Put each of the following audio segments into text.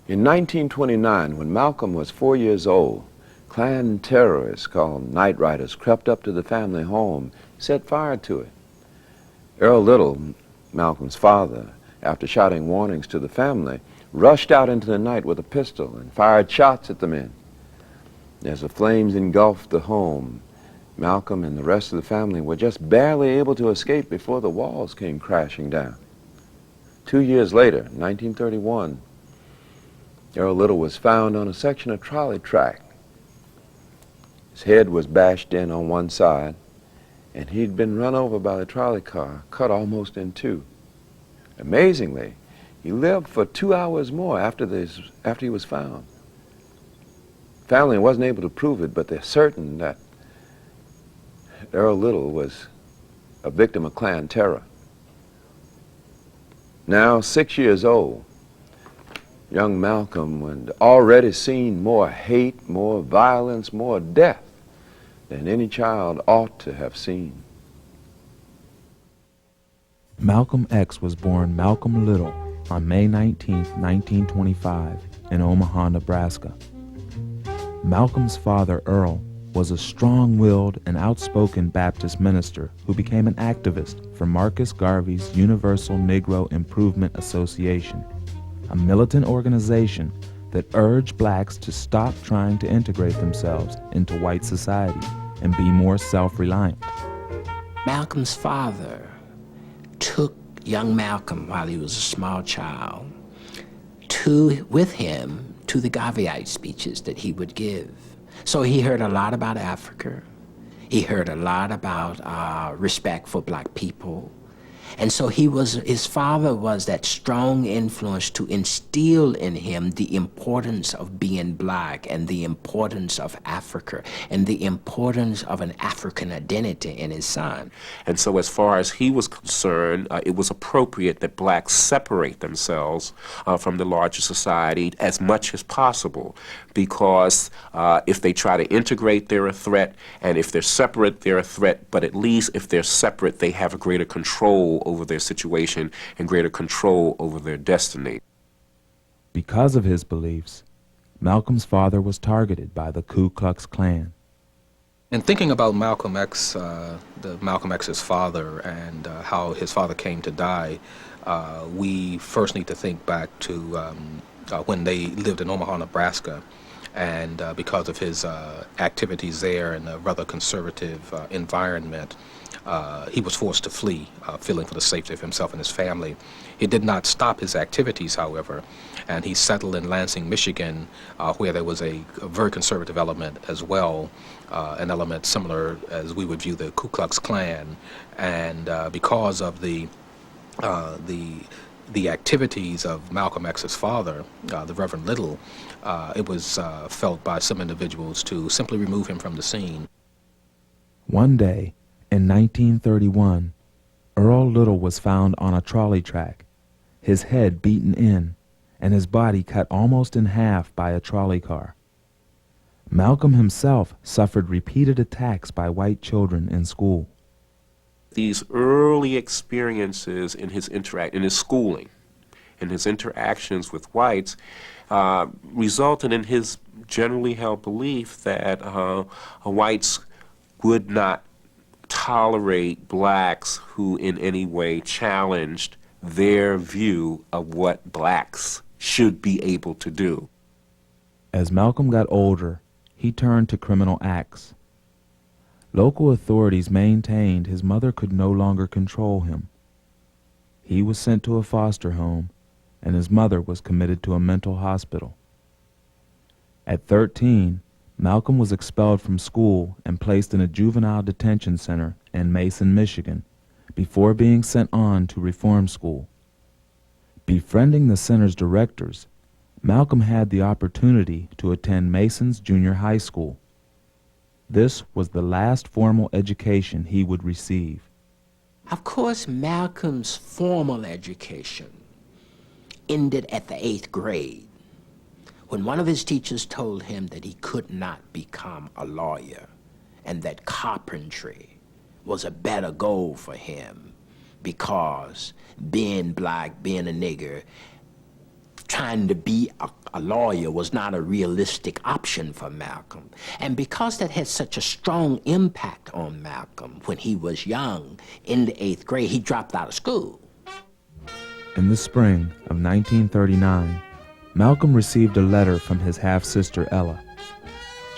In 1929, when Malcolm was 4 years old, Klan terrorists called Night Riders crept up to the family home and set fire to it. Earl Little, Malcolm's father, after shouting warnings to the family, rushed out into the night with a pistol and fired shots at the men. As the flames engulfed the home, Malcolm and the rest of the family were just barely able to escape before the walls came crashing down. 2 years later, 1931, Earl Little was found on a section of trolley track. His head was bashed in on one side, and he'd been run over by the trolley car, cut almost in two. Amazingly, he lived for 2 hours more after he was found. The family wasn't able to prove it, but they're certain that Earl Little was a victim of Klan terror. Now 6 years old, young Malcolm had already seen more hate, more violence, more death than any child ought to have seen. Malcolm X was born Malcolm Little on May 19, 1925, in Omaha, Nebraska. Malcolm's father, Earl, was a strong-willed and outspoken Baptist minister who became an activist for Marcus Garvey's Universal Negro Improvement Association, a militant organization that urged blacks to stop trying to integrate themselves into white society and be more self-reliant. Malcolm's father took young Malcolm while he was a small child with him to the Garveyite speeches that he would give. So he heard a lot about Africa. He heard a lot about respect for black people. And so his father was that strong influence to instill in him the importance of being black and the importance of Africa and the importance of an African identity in his son. And so as far as he was concerned, it was appropriate that blacks separate themselves from the larger society as much as possible, because if they try to integrate, they're a threat, and if they're separate, they're a threat, but at least if they're separate, they have a greater control over their situation and greater control over their destiny. Because of his beliefs, Malcolm's father was targeted by the Ku Klux Klan. In thinking about Malcolm X, Malcolm X's father, and how his father came to die, we first need to think back to when they lived in Omaha, Nebraska, and because of his activities there in a rather conservative environment, he was forced to flee, feeling for the safety of himself and his family. He did not stop his activities, however, and he settled in Lansing, Michigan, where there was a very conservative element as well, an element similar as we would view the Ku Klux Klan. And because of the activities of Malcolm X's father, the Reverend Little, it was felt by some individuals to simply remove him from the scene. One day, in 1931, Earl Little was found on a trolley track, his head beaten in, and his body cut almost in half by a trolley car. Malcolm himself suffered repeated attacks by white children in school. These early experiences in his schooling, in his interactions with whites, resulted in his generally held belief that whites would not tolerate blacks who in any way challenged their view of what blacks should be able to do. As Malcolm got older, he turned to criminal acts. Local authorities maintained his mother could no longer control him. He was sent to a foster home, and his mother was committed to a mental hospital. At 13, Malcolm was expelled from school and placed in a juvenile detention center in Mason, Michigan, before being sent on to reform school. Befriending the center's directors, Malcolm had the opportunity to attend Mason's junior high school. This was the last formal education he would receive. Of course, Malcolm's formal education ended at the 8th grade, when one of his teachers told him that he could not become a lawyer and that carpentry was a better goal for him because being black, being a nigger, trying to be a lawyer was not a realistic option for Malcolm. And because that had such a strong impact on Malcolm when he was young, in the 8th grade, he dropped out of school. In the spring of 1939, Malcolm received a letter from his half-sister Ella.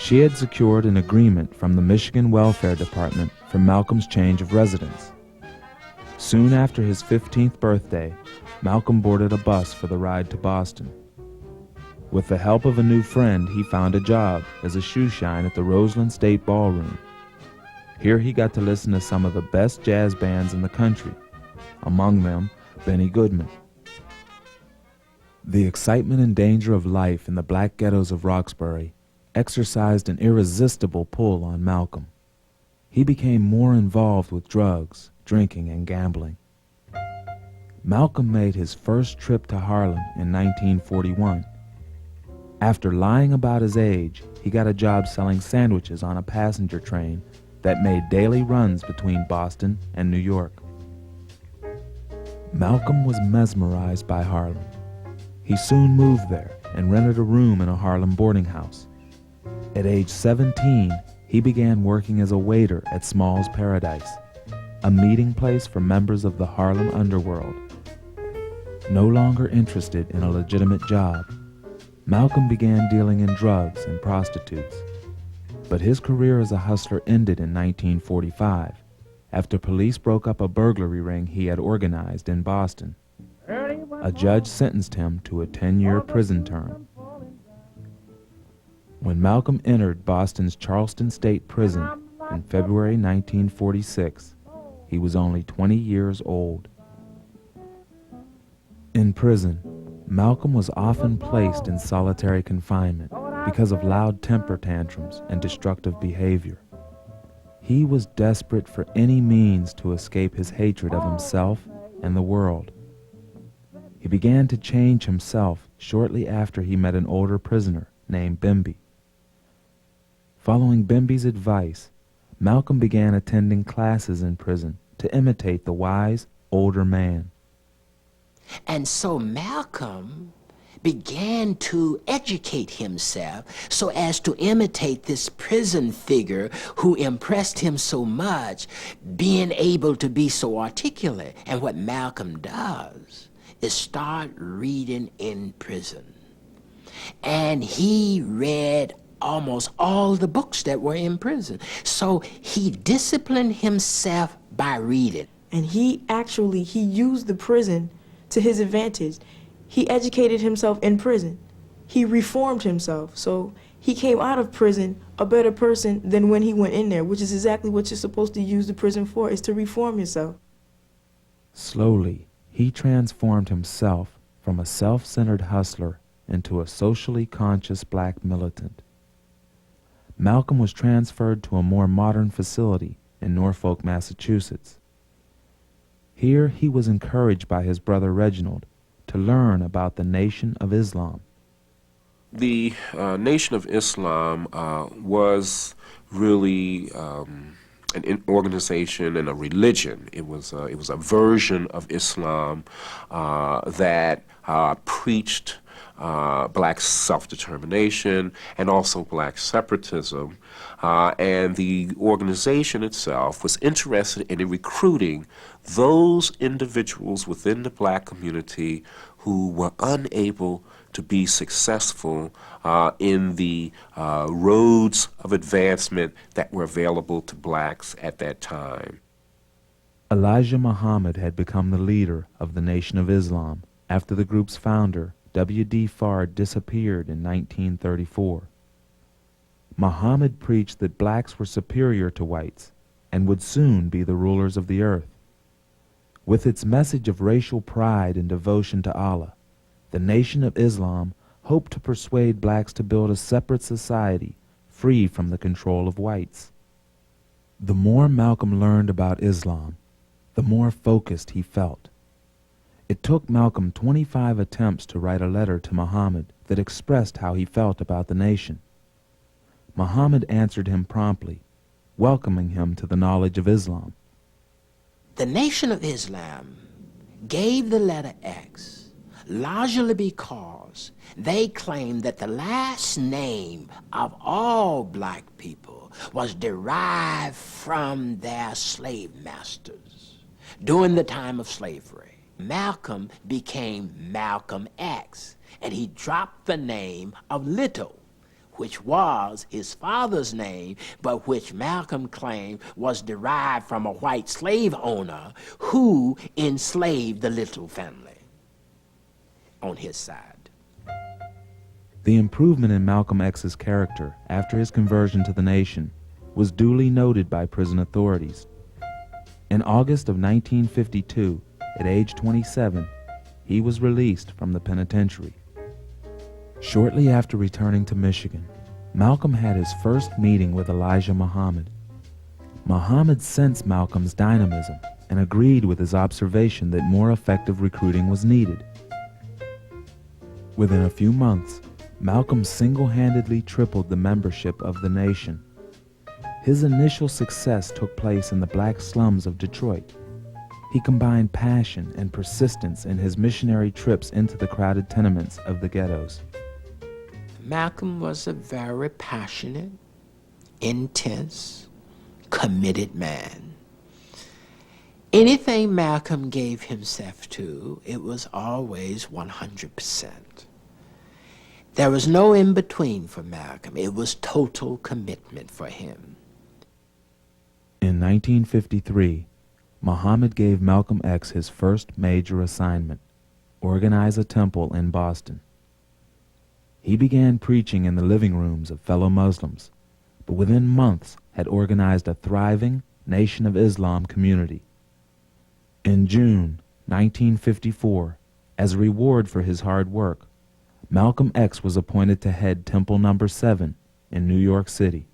She had secured an agreement from the Michigan Welfare Department for Malcolm's change of residence. Soon after his 15th birthday, Malcolm boarded a bus for the ride to Boston. With the help of a new friend, he found a job as a shoeshine at the Roseland State Ballroom. Here he got to listen to some of the best jazz bands in the country, among them Benny Goodman. The excitement and danger of life in the black ghettos of Roxbury exercised an irresistible pull on Malcolm. He became more involved with drugs, drinking, and gambling. Malcolm made his first trip to Harlem in 1941. After lying about his age, he got a job selling sandwiches on a passenger train that made daily runs between Boston and New York. Malcolm was mesmerized by Harlem. He soon moved there and rented a room in a Harlem boarding house. At age 17, he began working as a waiter at Small's Paradise, a meeting place for members of the Harlem underworld. No longer interested in a legitimate job, Malcolm began dealing in drugs and prostitutes. But his career as a hustler ended in 1945 after police broke up a burglary ring he had organized in Boston. A judge sentenced him to a 10-year prison term. When Malcolm entered Boston's Charleston State Prison in February 1946, he was only 20 years old. In prison, Malcolm was often placed in solitary confinement because of loud temper tantrums and destructive behavior. He was desperate for any means to escape his hatred of himself and the world. He began to change himself shortly after he met an older prisoner named Bimby. Following Bimby's advice, Malcolm began attending classes in prison to imitate the wise, older man. And so Malcolm began to educate himself so as to imitate this prison figure who impressed him so much, being able to be so articulate. And what Malcolm does is start reading in prison. And he read almost all the books that were in prison. So he disciplined himself by reading. And he used the prison to his advantage. He educated himself in prison. He reformed himself. So he came out of prison a better person than when he went in there, which is exactly what you're supposed to use the prison for, is to reform yourself. Slowly, he transformed himself from a self-centered hustler into a socially conscious black militant. Malcolm was transferred to a more modern facility in Norfolk, Massachusetts. Here he was encouraged by his brother Reginald to learn about the Nation of Islam. The Nation of Islam was really an organization and a religion. It was a version of Islam that preached black self-determination and also black separatism. And the organization itself was interested in recruiting those individuals within the black community who were unable to be successful in the roads of advancement that were available to blacks at that time. Elijah Muhammad had become the leader of the Nation of Islam after the group's founder, W.D. Fard, disappeared in 1934. Muhammad preached that blacks were superior to whites and would soon be the rulers of the earth. With its message of racial pride and devotion to Allah, the Nation of Islam hoped to persuade blacks to build a separate society free from the control of whites. The more Malcolm learned about Islam, the more focused he felt. It took Malcolm 25 attempts to write a letter to Muhammad that expressed how he felt about the nation. Muhammad answered him promptly, welcoming him to the knowledge of Islam. The Nation of Islam gave the letter X largely because they claimed that the last name of all black people was derived from their slave masters during the time of slavery. Malcolm became Malcolm X, and he dropped the name of Little, which was his father's name, but which Malcolm claimed was derived from a white slave owner who enslaved the Little family on his side. The improvement in Malcolm X's character after his conversion to the nation was duly noted by prison authorities. In August of 1952, at age 27, he was released from the penitentiary. Shortly after returning to Michigan, Malcolm had his first meeting with Elijah Muhammad. Muhammad sensed Malcolm's dynamism and agreed with his observation that more effective recruiting was needed. Within a few months, Malcolm single-handedly tripled the membership of the nation. His initial success took place in the black slums of Detroit. He combined passion and persistence in his missionary trips into the crowded tenements of the ghettos. Malcolm was a very passionate, intense, committed man. Anything Malcolm gave himself to, it was always 100%. There was no in-between for Malcolm. It was total commitment for him. In 1953, Muhammad gave Malcolm X his first major assignment: organize a temple in Boston. He began preaching in the living rooms of fellow Muslims, but within months had organized a thriving Nation of Islam community. In June 1954, as a reward for his hard work, Malcolm X was appointed to head Temple No. 7 in New York City.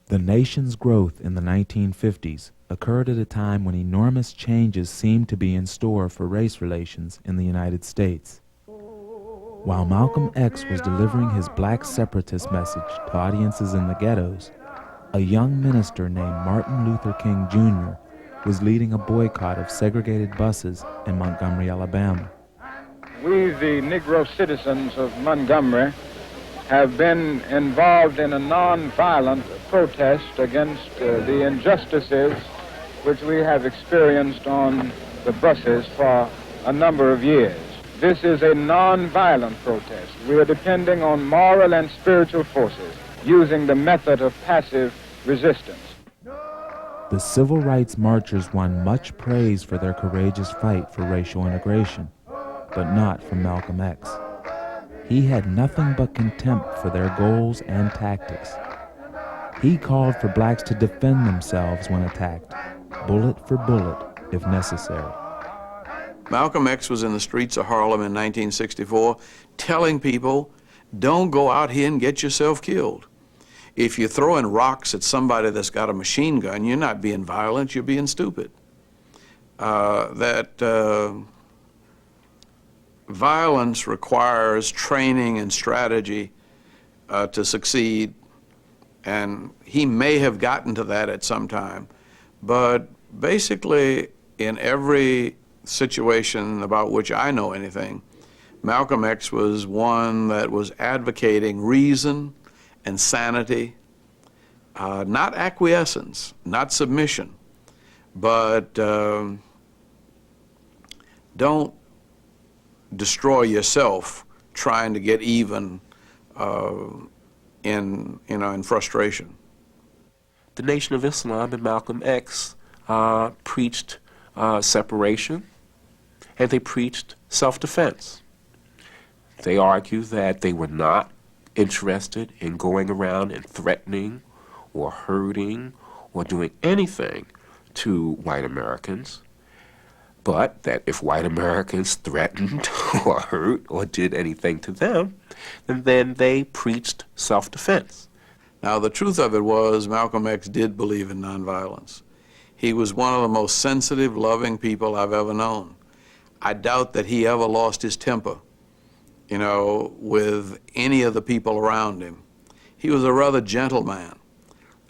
The nation's growth in the 1950s occurred at a time when enormous changes seemed to be in store for race relations in the United States. While Malcolm X was delivering his black separatist message to audiences in the ghettos, a young minister named Martin Luther King Jr. was leading a boycott of segregated buses in Montgomery, Alabama. We, the Negro citizens of Montgomery, have been involved in a non-violent protest against the injustices which we have experienced on the buses for a number of years. This is a non-violent protest. We are depending on moral and spiritual forces, using the method of passive resistance. The civil rights marchers won much praise for their courageous fight for racial integration, but not from Malcolm X. He had nothing but contempt for their goals and tactics. He called for blacks to defend themselves when attacked, bullet for bullet if necessary. Malcolm X was in the streets of Harlem in 1964 telling people, don't go out here and get yourself killed. If you're throwing rocks at somebody that's got a machine gun, you're not being violent, you're being stupid. Violence requires training and strategy to succeed, and he may have gotten to that at some time. But basically, in every situation about which I know anything, Malcolm X was one that was advocating reason and sanity, not acquiescence, not submission, but don't destroy yourself trying to get even in frustration. The Nation of Islam and Malcolm X preached separation, and they preached self-defense. They argued that they were not interested in going around and threatening or hurting or doing anything to white Americans, but that if white Americans threatened or hurt or did anything to them, then they preached self-defense. Now, the truth of it was Malcolm X did believe in nonviolence. He was one of the most sensitive, loving people I've ever known. I doubt that he ever lost his temper, with any of the people around him. He was a rather gentle man,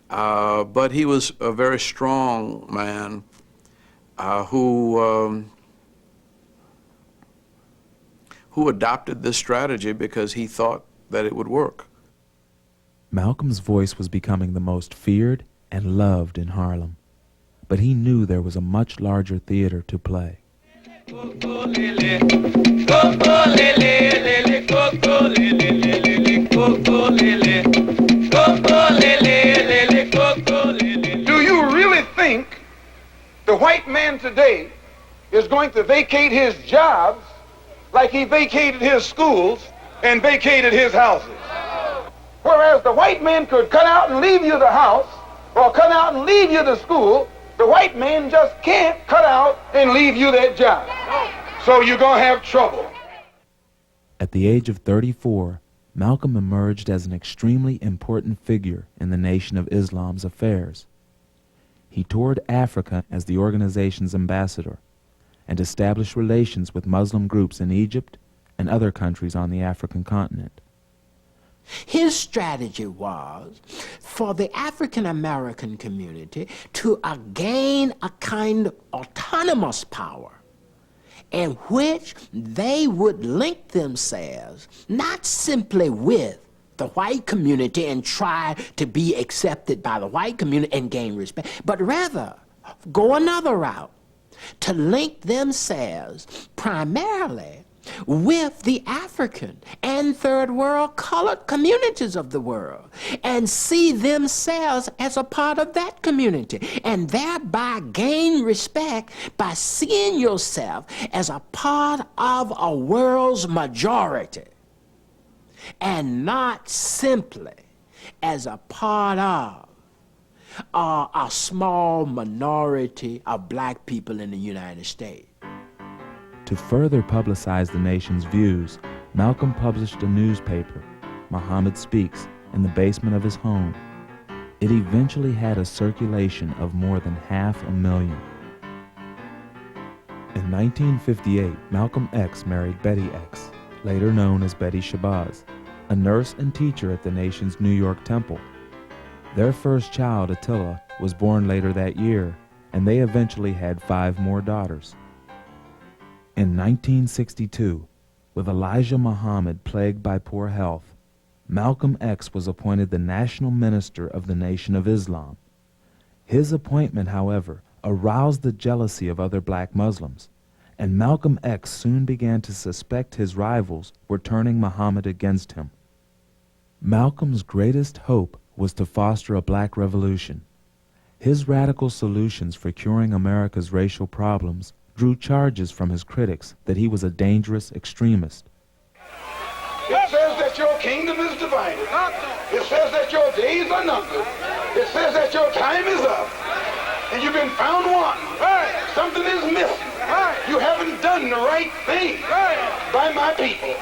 but he was a very strong man who who adopted this strategy because he thought that it would work. Malcolm's voice was becoming the most feared and loved in Harlem, but he knew there was a much larger theater to play. Do you really think the white man today is going to vacate his jobs like he vacated his schools and vacated his houses? Whereas the white man could cut out and leave you the house or cut out and leave you the school, the white man just can't cut out and leave you that job. So you're going to have trouble. At the age of 34, Malcolm emerged as an extremely important figure in the Nation of Islam's affairs. He toured Africa as the organization's ambassador and established relations with Muslim groups in Egypt and other countries on the African continent. His strategy was for the African American community to gain a kind of autonomous power in which they would link themselves not simply with the white community and try to be accepted by the white community and gain respect, but rather go another route, to link themselves primarily with the African and third world colored communities of the world and see themselves as a part of that community and thereby gain respect by seeing yourself as a part of a world's majority and not simply as a part of a small minority of black people in the United States. To further publicize the nation's views, Malcolm published a newspaper, Muhammad Speaks, in the basement of his home. It eventually had a circulation of more than 500,000. In 1958, Malcolm X married Betty X, later known as Betty Shabazz, a nurse and teacher at the nation's New York Temple. Their first child, Attila, was born later that year, and they eventually had 5 more daughters. In 1962, with Elijah Muhammad plagued by poor health, Malcolm X was appointed the national minister of the Nation of Islam. His appointment, however, aroused the jealousy of other black Muslims, and Malcolm X soon began to suspect his rivals were turning Muhammad against him. Malcolm's greatest hope was to foster a black revolution. His radical solutions for curing America's racial problems drew charges from his critics that he was a dangerous extremist. It says that your kingdom is divided. It says that your days are numbered. It says that your time is up. And you've been found wanting. Something is missing. You haven't done the right thing by my people.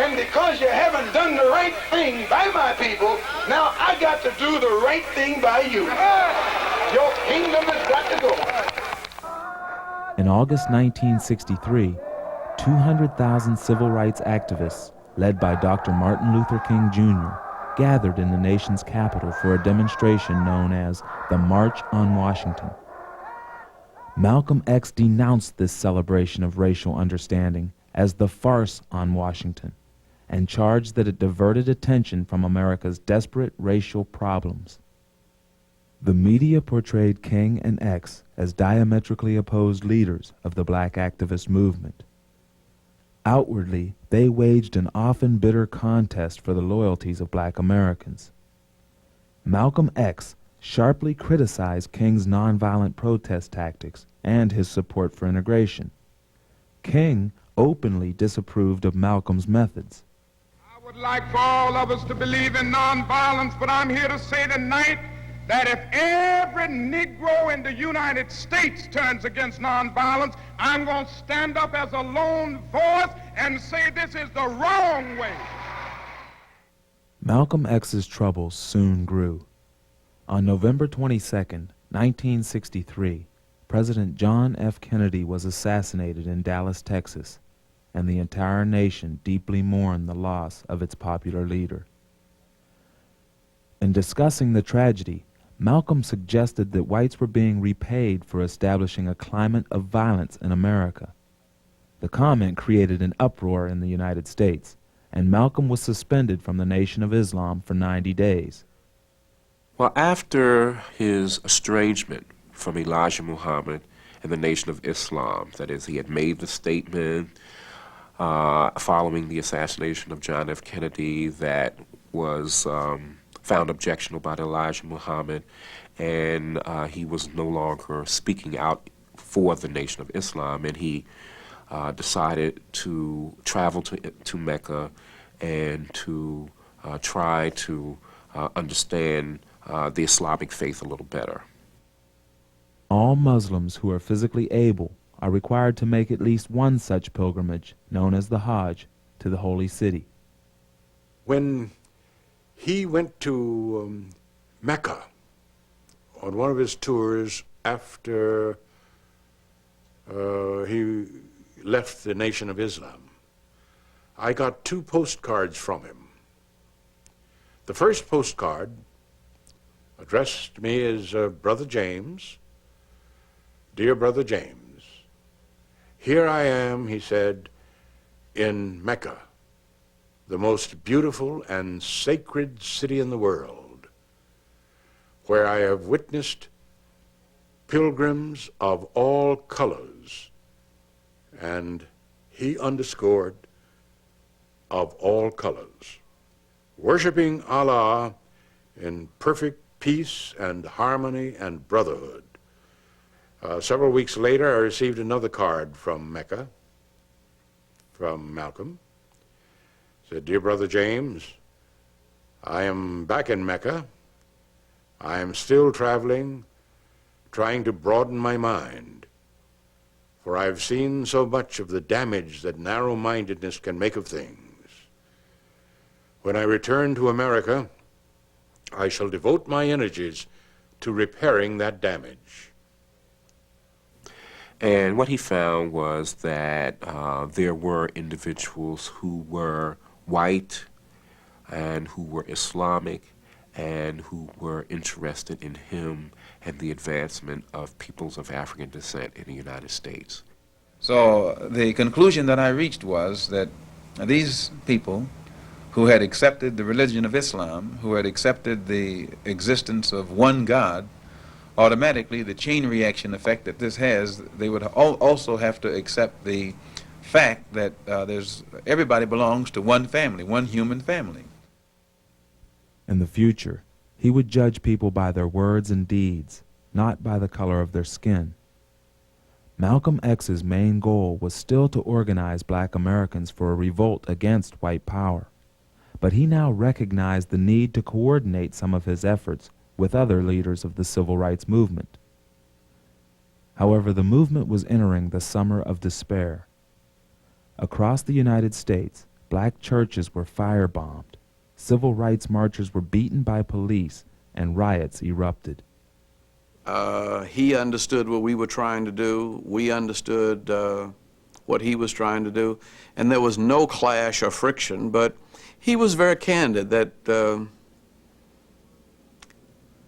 And because you haven't done the right thing by my people, now I got to do the right thing by you. Your kingdom has got to go. In August 1963, 200,000 civil rights activists, led by Dr. Martin Luther King Jr., gathered in the nation's capital for a demonstration known as the March on Washington. Malcolm X denounced this celebration of racial understanding as the farce on Washington and charged that it diverted attention from America's desperate racial problems. The media portrayed King and X as diametrically opposed leaders of the black activist movement. Outwardly, they waged an often bitter contest for the loyalties of black Americans. Malcolm X sharply criticized King's nonviolent protest tactics and his support for integration. King openly disapproved of Malcolm's methods. I would like for all of us to believe in nonviolence, but I'm here to say tonight that if every Negro in the United States turns against nonviolence, I'm going to stand up as a lone voice and say this is the wrong way. Malcolm X's troubles soon grew. On November 22, 1963, President John F. Kennedy was assassinated in Dallas, Texas, and the entire nation deeply mourned the loss of its popular leader. In discussing the tragedy, Malcolm suggested that whites were being repaid for establishing a climate of violence in America. The comment created an uproar in the United States, and Malcolm was suspended from the Nation of Islam for 90 days. Well, after his estrangement from Elijah Muhammad and the Nation of Islam, that is, he had made the statement following the assassination of John F. Kennedy that was found objectionable by Elijah Muhammad, and he was no longer speaking out for the Nation of Islam, and he decided to travel to Mecca and to try to understand the Islamic faith a little better. All Muslims who are physically able are required to make at least one such pilgrimage, known as the Hajj, to the Holy City. When he went to Mecca on one of his tours after he left the Nation of Islam, I got 2 postcards from him. The first postcard addressed me as Brother James. Dear Brother James, here I am, he said, in Mecca, the most beautiful and sacred city in the world, where I have witnessed pilgrims of all colors, and he underscored, of all colors, worshiping Allah in perfect peace and harmony and brotherhood. Several weeks later, I received another card from Mecca, from Malcolm. It said, Dear Brother James, I am back in Mecca. I am still traveling, trying to broaden my mind, for I've seen so much of the damage that narrow-mindedness can make of things. When I return to America, I shall devote my energies to repairing that damage. And what he found was that there were individuals who were white and who were Islamic and who were interested in him and the advancement of peoples of African descent in the United States. So the conclusion that I reached was that these people who had accepted the religion of Islam, who had accepted the existence of one God, automatically the chain reaction effect that this has, they would also have to accept the fact that everybody belongs to one family, one human family. In the future, he would judge people by their words and deeds, not by the color of their skin. Malcolm X's main goal was still to organize black Americans for a revolt against white power, but he now recognized the need to coordinate some of his efforts with other leaders of the civil rights movement. However, the movement was entering the summer of despair. Across the United States, black churches were firebombed, civil rights marchers were beaten by police, and riots erupted. He understood what we were trying to do. We understood what he was trying to do. And there was no clash or friction, but he was very candid that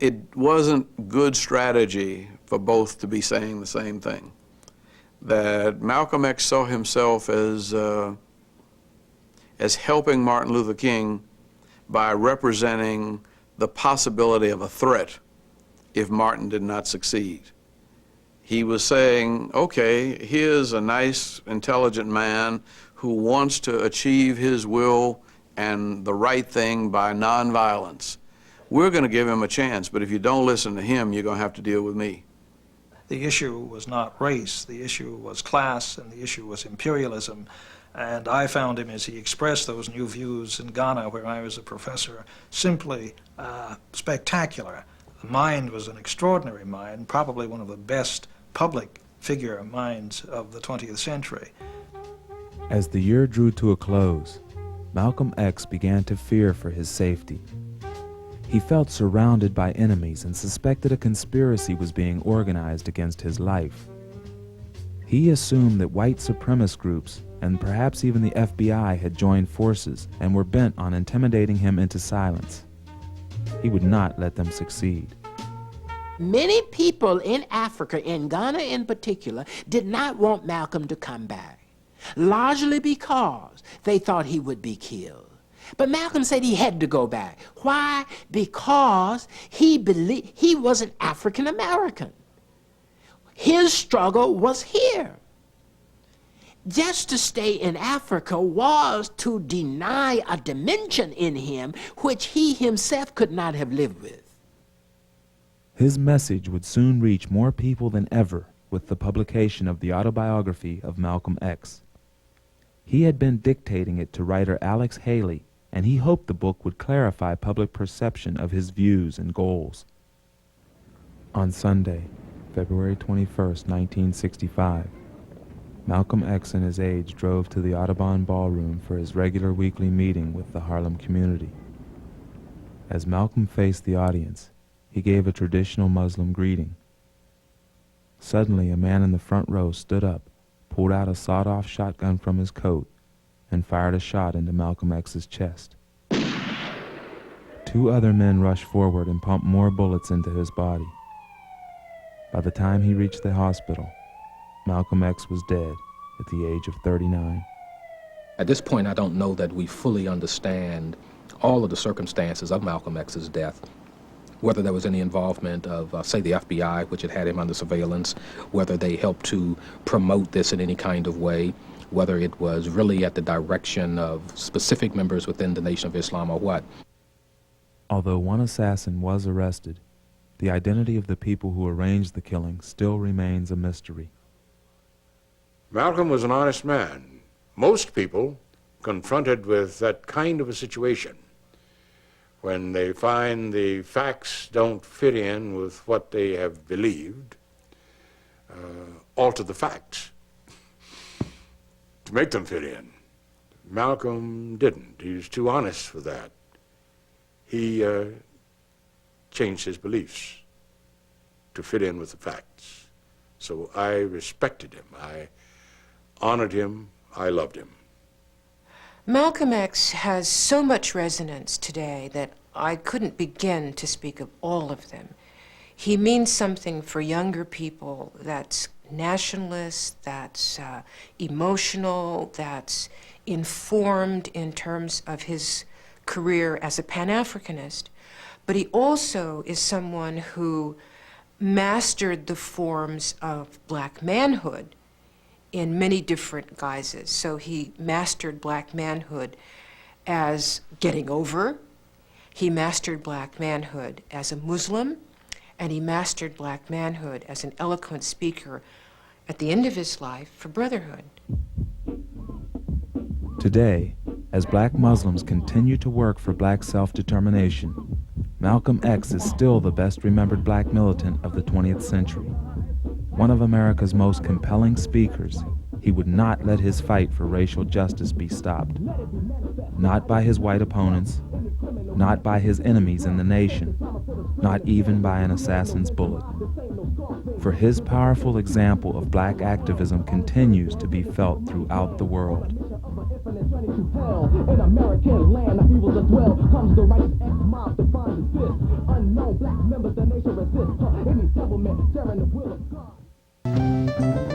it wasn't good strategy for both to be saying the same thing. That Malcolm X saw himself as helping Martin Luther King by representing the possibility of a threat if Martin did not succeed. He was saying, okay, here's a nice, intelligent man who wants to achieve his will and the right thing by nonviolence. We're going to give him a chance, but if you don't listen to him, you're going to have to deal with me. The issue was not race, the issue was class, and the issue was imperialism. And I found him, as he expressed those new views in Ghana, where I was a professor, simply spectacular. The mind was an extraordinary mind, probably one of the best public figure minds of the 20th century. As the year drew to a close, Malcolm X began to fear for his safety. He felt surrounded by enemies and suspected a conspiracy was being organized against his life. He assumed that white supremacist groups and perhaps even the FBI had joined forces and were bent on intimidating him into silence. He would not let them succeed. Many people in Africa, in Ghana in particular, did not want Malcolm to come back. largely because they thought he would be killed. But Malcolm said he had to go back. Why? Because he believed he was an African American. His struggle was here. Just to stay in Africa was to deny a dimension in him which he himself could not have lived with. His message would soon reach more people than ever with the publication of the Autobiography of Malcolm X. He had been dictating it to writer Alex Haley, and he hoped the book would clarify public perception of his views and goals. On Sunday, February 21st, 1965, Malcolm X and his aides drove to the Audubon Ballroom for his regular weekly meeting with the Harlem community. As Malcolm faced the audience, he gave a traditional Muslim greeting. Suddenly, a man in the front row stood up, pulled out a sawed-off shotgun from his coat, and fired a shot into Malcolm X's chest. 2 other men rushed forward and pumped more bullets into his body. By the time he reached the hospital, Malcolm X was dead at the age of 39. At this point, I don't know that we fully understand all of the circumstances of Malcolm X's death, whether there was any involvement of, say, the FBI, which had him under surveillance, whether they helped to promote this in any kind of way, whether it was really at the direction of specific members within the Nation of Islam or what. Although one assassin was arrested, the identity of the people who arranged the killing still remains a mystery. Malcolm was an honest man. Most people, confronted with that kind of a situation, when they find the facts don't fit in with what they have believed, alter the facts to make them fit in. Malcolm didn't. He was too honest for that. He changed his beliefs to fit in with the facts. So I respected him. I honored him. I loved him. Malcolm X has so much resonance today that I couldn't begin to speak of all of them. He means something for younger people that's nationalist, that's emotional, that's informed in terms of his career as a Pan-Africanist. But he also is someone who mastered the forms of black manhood in many different guises. So he mastered black manhood as getting over, he mastered black manhood as a Muslim, and he mastered black manhood as an eloquent speaker at the end of his life for brotherhood. Today, as black Muslims continue to work for black self-determination, Malcolm X is still the best remembered black militant of the 20th century. One of America's most compelling speakers, he would not let his fight for racial justice be stopped. Not by his white opponents, not by his enemies in the nation, not even by an assassin's bullet. For his powerful example of black activism continues to be felt throughout the world. In American land, the evils as well. Comes the righteous X-mob to find this. Unknown black members, the nation resists. Any devilment, sharing the will of God.